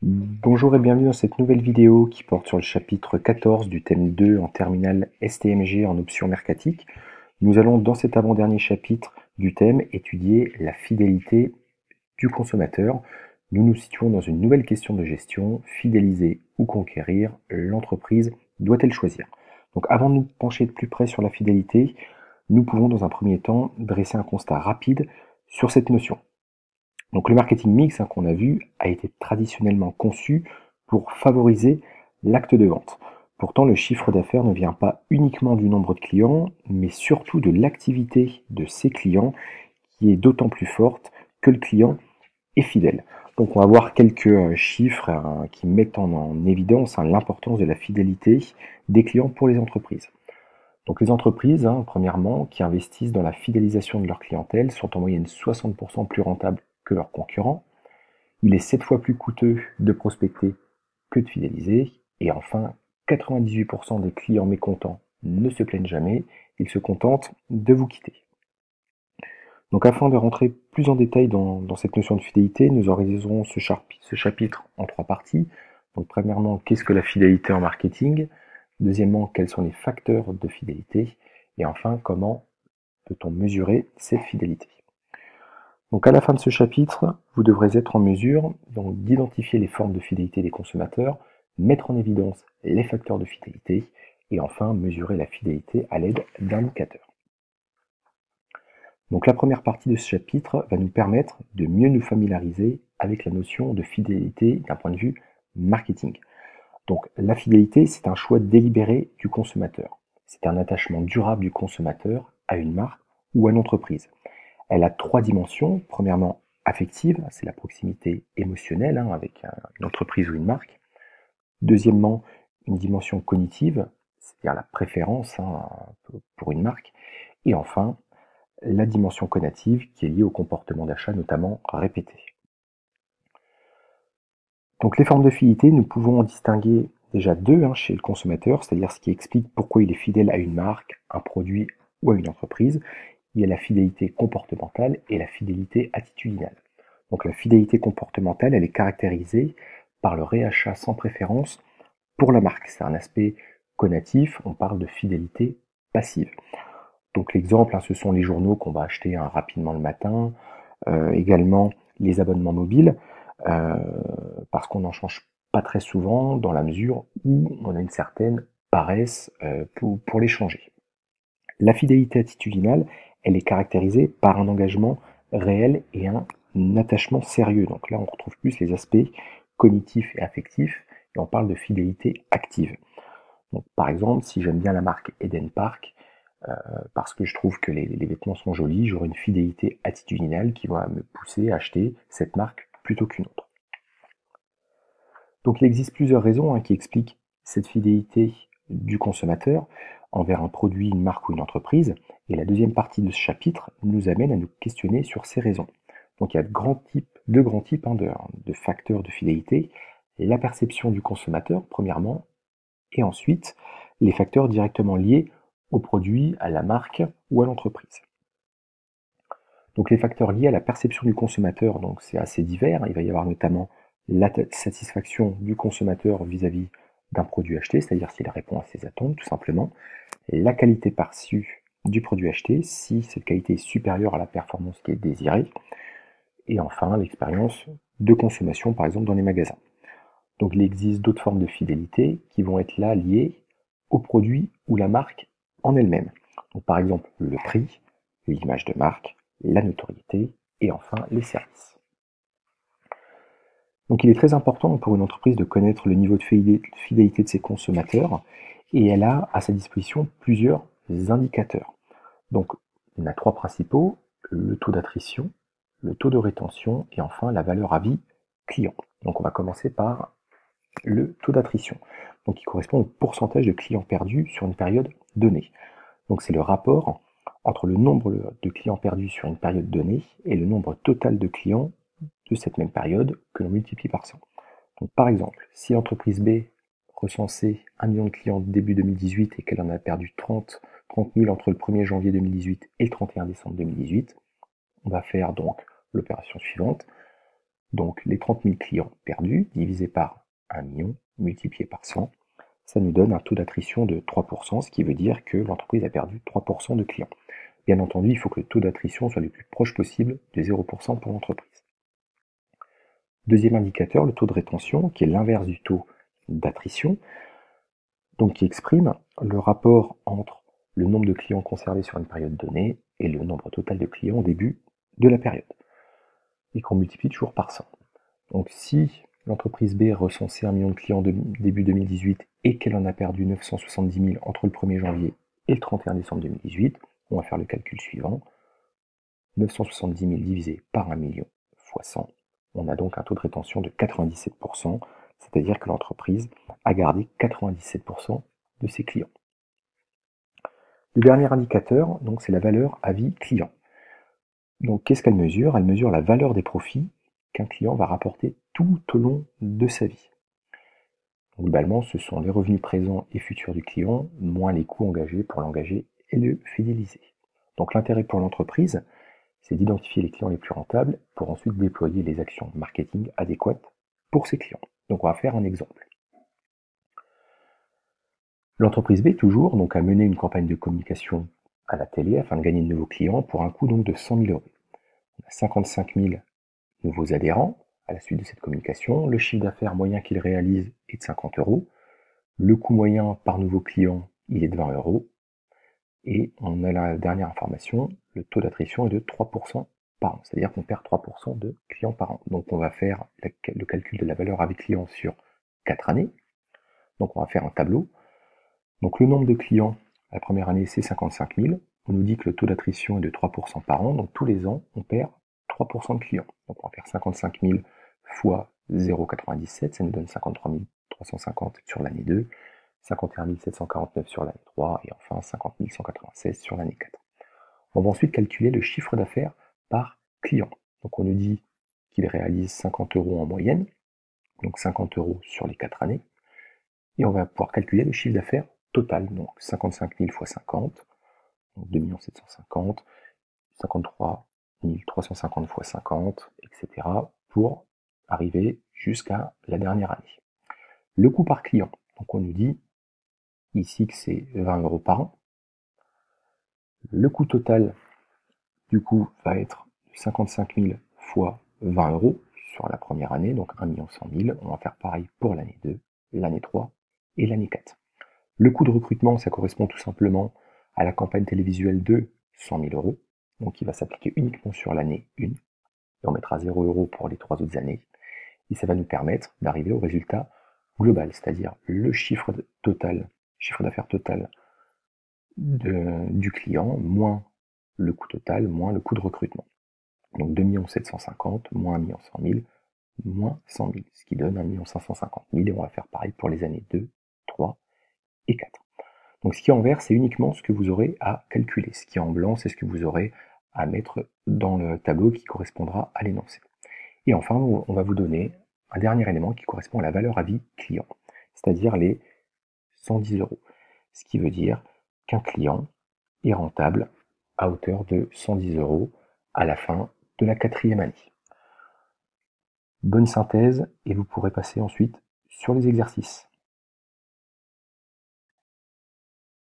Bonjour et bienvenue dans cette nouvelle vidéo qui porte sur le chapitre 14 du thème 2 en terminale STMG en option mercatique. Nous allons dans cet avant-dernier chapitre du thème étudier la fidélité du consommateur. Nous nous situons dans une nouvelle question de gestion, fidéliser ou conquérir, l'entreprise doit-elle choisir? Donc avant de nous pencher de plus près sur la fidélité, nous pouvons dans un premier temps dresser un constat rapide sur cette notion. Donc le marketing mix qu'on a vu a été traditionnellement conçu pour favoriser l'acte de vente. Pourtant, le chiffre d'affaires ne vient pas uniquement du nombre de clients, mais surtout de l'activité de ces clients qui est d'autant plus forte que le client est fidèle. Donc on va voir quelques chiffres qui mettent en évidence l'importance de la fidélité des clients pour les entreprises. Donc les entreprises, premièrement, qui investissent dans la fidélisation de leur clientèle sont en moyenne 60% plus rentables que leurs concurrents. Il est 7 fois plus coûteux de prospecter que de fidéliser. Et enfin, 98% des clients mécontents ne se plaignent jamais, ils se contentent de vous quitter. Donc afin de rentrer plus en détail dans cette notion de fidélité, nous organiserons ce chapitre en 3 parties. Donc premièrement, qu'est-ce que la fidélité en marketing? Deuxièmement, quels sont les facteurs de fidélité? Et enfin, comment peut-on mesurer cette fidélité? Donc à la fin de ce chapitre, vous devrez être en mesure d'identifier les formes de fidélité des consommateurs, mettre en évidence les facteurs de fidélité et enfin mesurer la fidélité à l'aide d'indicateurs. Donc la première partie de ce chapitre va nous permettre de mieux nous familiariser avec la notion de fidélité d'un point de vue marketing. Donc la fidélité, c'est un choix délibéré du consommateur. C'est un attachement durable du consommateur à une marque ou à une entreprise. Elle a 3 dimensions. Premièrement, affective, c'est la proximité émotionnelle avec une entreprise ou une marque. Deuxièmement, une dimension cognitive, c'est-à-dire la préférence pour une marque. Et enfin, la dimension cognitive qui est liée au comportement d'achat, notamment répété. Donc les formes de fidélité, nous pouvons en distinguer déjà deux chez le consommateur, c'est-à-dire ce qui explique pourquoi il est fidèle à une marque, un produit ou à une entreprise. Il y a la fidélité comportementale et la fidélité attitudinale. Donc la fidélité comportementale, elle est caractérisée par le réachat sans préférence pour la marque. C'est un aspect conatif, on parle de fidélité passive. Donc l'exemple, ce sont les journaux qu'on va acheter rapidement le matin, également les abonnements mobiles, euh, parce qu'on n'en change pas très souvent dans la mesure où on a une certaine paresse pour les changer. La fidélité attitudinale, elle est caractérisée par un engagement réel et un attachement sérieux. Donc là, on retrouve plus les aspects cognitifs et affectifs, et on parle de fidélité active. Donc, par exemple, si j'aime bien la marque Eden Park, parce que je trouve que les vêtements sont jolis, j'aurai une fidélité attitudinale qui va me pousser à acheter cette marque plutôt qu'une autre. Donc il existe plusieurs raisons qui expliquent cette fidélité du consommateur envers un produit, une marque ou une entreprise. Et la deuxième partie de ce chapitre nous amène à nous questionner sur ces raisons. Donc il y a deux grands types de facteurs de fidélité. La perception du consommateur, premièrement, et ensuite les facteurs directement liés au produit, à la marque ou à l'entreprise. Donc les facteurs liés à la perception du consommateur, donc c'est assez divers. Il va y avoir notamment la satisfaction du consommateur vis-à-vis d'un produit acheté, c'est-à-dire s'il répond à ses attentes, tout simplement. La qualité perçue du produit acheté, si cette qualité est supérieure à la performance qui est désirée. Et enfin, l'expérience de consommation, par exemple, dans les magasins. Donc il existe d'autres formes de fidélité qui vont être là liées au produit ou la marque en elle-même. Donc par exemple, le prix, l'image de marque, la notoriété et enfin les services. Donc il est très important pour une entreprise de connaître le niveau de fidélité de ses consommateurs et elle a à sa disposition plusieurs indicateurs. Donc on a 3 principaux, le taux d'attrition, le taux de rétention et enfin la valeur à vie client. Donc on va commencer par le taux d'attrition, donc qui correspond au pourcentage de clients perdus sur une période donnée. Donc c'est le rapport entre le nombre de clients perdus sur une période donnée et le nombre total de clients de cette même période que l'on multiplie par 100. Donc par exemple, si l'entreprise B recensait 1 million de clients début 2018 et qu'elle en a perdu 30 000 entre le 1er janvier 2018 et le 31 décembre 2018, on va faire donc l'opération suivante. Donc les 30 000 clients perdus divisé par 1 million multiplié par 100, ça nous donne un taux d'attrition de 3%, ce qui veut dire que l'entreprise a perdu 3% de clients. Bien entendu, il faut que le taux d'attrition soit le plus proche possible de 0% pour l'entreprise. Deuxième indicateur, le taux de rétention, qui est l'inverse du taux d'attrition, donc qui exprime le rapport entre le nombre de clients conservés sur une période donnée et le nombre total de clients au début de la période, et qu'on multiplie toujours par 100. Donc si l'entreprise B recensait 1 million de clients début 2018 et qu'elle en a perdu 970 000 entre le 1er janvier et le 31 décembre 2018, on va faire le calcul suivant. 970 000 divisé par 1 million fois 100, on a donc un taux de rétention de 97%, c'est-à-dire que l'entreprise a gardé 97% de ses clients. Le dernier indicateur, donc, c'est la valeur à vie client. Donc qu'est-ce qu'elle mesure? Elle mesure la valeur des profits qu'un client va rapporter tout au long de sa vie. Globalement, ce sont les revenus présents et futurs du client, moins les coûts engagés pour l'engager et le fidéliser. Donc l'intérêt pour l'entreprise, c'est d'identifier les clients les plus rentables pour ensuite déployer les actions marketing adéquates pour ses clients. Donc on va faire un exemple. L'entreprise B, toujours, donc, a mené une campagne de communication à la télé afin de gagner de nouveaux clients pour un coût donc de 100 000 euros. On a 55 000 nouveaux adhérents à la suite de cette communication. Le chiffre d'affaires moyen qu'il réalise est de 50 euros. Le coût moyen par nouveau client, il est de 20 euros. Et on a la dernière information, le taux d'attrition est de 3% par an, c'est-à-dire qu'on perd 3% de clients par an. Donc on va faire le calcul de la valeur avec client sur 4 années. Donc on va faire un tableau. Donc le nombre de clients, la première année, c'est 55 000. On nous dit que le taux d'attrition est de 3% par an, donc tous les ans, on perd 3% de clients. Donc on va faire 55 000 fois 0,97, ça nous donne 53 350 sur l'année 2, 51 749 sur l'année 3, et enfin 50 196 sur l'année 4. On va ensuite calculer le chiffre d'affaires par client. Donc on nous dit qu'il réalise 50 euros en moyenne, donc 50 euros sur les 4 années, et on va pouvoir calculer le chiffre d'affaires total, donc 55 000 fois 50, donc 2 750, 53 350 fois 50, etc. pour arriver jusqu'à la dernière année. Le coût par client, donc on nous dit ici que c'est 20 euros par an. Le coût total, du coup, va être 55 000 fois 20 euros sur la première année, donc 1 100 000. On va faire pareil pour l'année 2, l'année 3 et l'année 4. Le coût de recrutement, ça correspond tout simplement à la campagne télévisuelle de 100 000 euros, donc il va s'appliquer uniquement sur l'année 1, et on mettra 0 euros pour les 3 autres années, et ça va nous permettre d'arriver au résultat global, c'est-à-dire le chiffre d'affaires total du client, moins le coût total, moins le coût de recrutement. Donc 2 750 moins 1 100 000, moins 100 000, ce qui donne 1 550 000, et on va faire pareil pour les années 2, 3 et 4. Donc ce qui est en vert, c'est uniquement ce que vous aurez à calculer. Ce qui est en blanc, c'est ce que vous aurez à mettre dans le tableau qui correspondra à l'énoncé. Et enfin, on va vous donner un dernier élément qui correspond à la valeur à vie client, c'est-à-dire les 110 euros. Ce qui veut dire qu'un client est rentable à hauteur de 110 euros à la fin de la 4e année. Bonne synthèse, et vous pourrez passer ensuite sur les exercices.